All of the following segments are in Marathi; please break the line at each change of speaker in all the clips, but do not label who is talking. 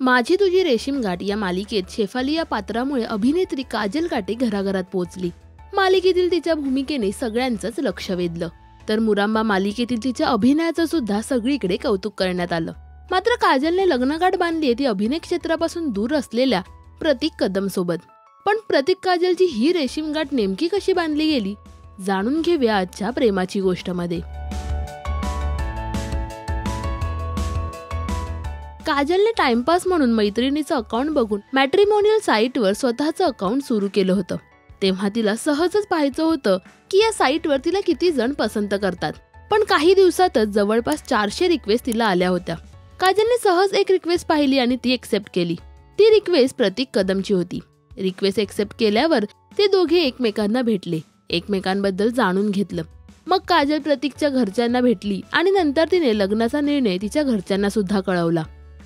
माझी तुझी रेशीम गाठ या मालिकेत शेफाली या पात्रामुळे अभिनेत्री काजल काटे घराघरात पोहोचली। मालिकेतील तिच्या भूमिकेने सगळ्यांचंच लक्ष वेधलं, तर मुरांबा मालिकेतील तिच्या अभिनयाचं सुद्धा सगळीकडे कौतुक करण्यात आलं। मात्र काजलने लग्नगाठ बांधली ती अभिनय क्षेत्रापासून दूर असलेल्या प्रतीक कदम सोबत। पण प्रतीक काजलची ही रेशीम गाठ नेमकी कशी बांधली गेली, जाणून घेऊया आजच्या प्रेमाची गोष्ट मध्ये। काजलने टाइमपास म्हणून मैत्रिणीचं अकाउंट बघून मॅट्रिमोनियल साईटवर स्वतःचं अकाउंट सुरू केलं होतं। तेव्हा तिला सहजच पाहायचं होतं की या साईटवर तिला किती जण पसंत करतात। पण काही दिवसातच जवळपास 400 रिक्वेस्ट तिला आल्या होत्या। काजलने सहज एक रिक्वेस्ट पाहिली आणि ती एक्सेप्ट केली। ती रिक्वेस्ट प्रतीक कदमची होती। रिक्वेस्ट एक्सेप्ट केल्यावर ते दोघे एकमेकांना भेटले, एकमेकांबद्दल जाणून घेतलं। मग काजल प्रतीकच्या घरच्यांना भेटली आणि नंतर तिने लग्नाचा निर्णय तिच्या घरच्यांना सुद्धा कळवला।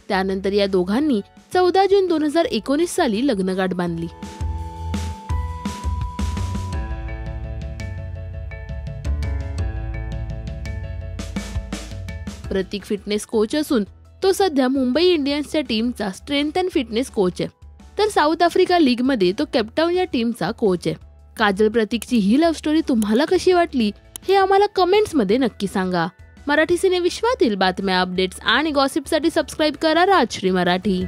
त्यानंतर या दोघांनी 14 जून 2019 साली लग्नगाठ बांधली। प्रतीक फिटनेस कोच असून तो सध्या मुंबई इंडियन्सच्या टीमचा स्ट्रेंथ अँड फिटनेस कोच आहे, तर साऊथ आफ्रिका लीग मध्ये तो केपटाऊन या टीमचा कोच आहे। काजल प्रतीकची ही लव्ह स्टोरी तुम्हाला कशी वाटली हे आम्हाला कमेंट्स मध्ये नक्की सांगा। मराठी सिने विश्वातील बातम्या, अपडेट्स आणि गॉसिपसाठी सबस्क्राइब करा राजश्री मराठी।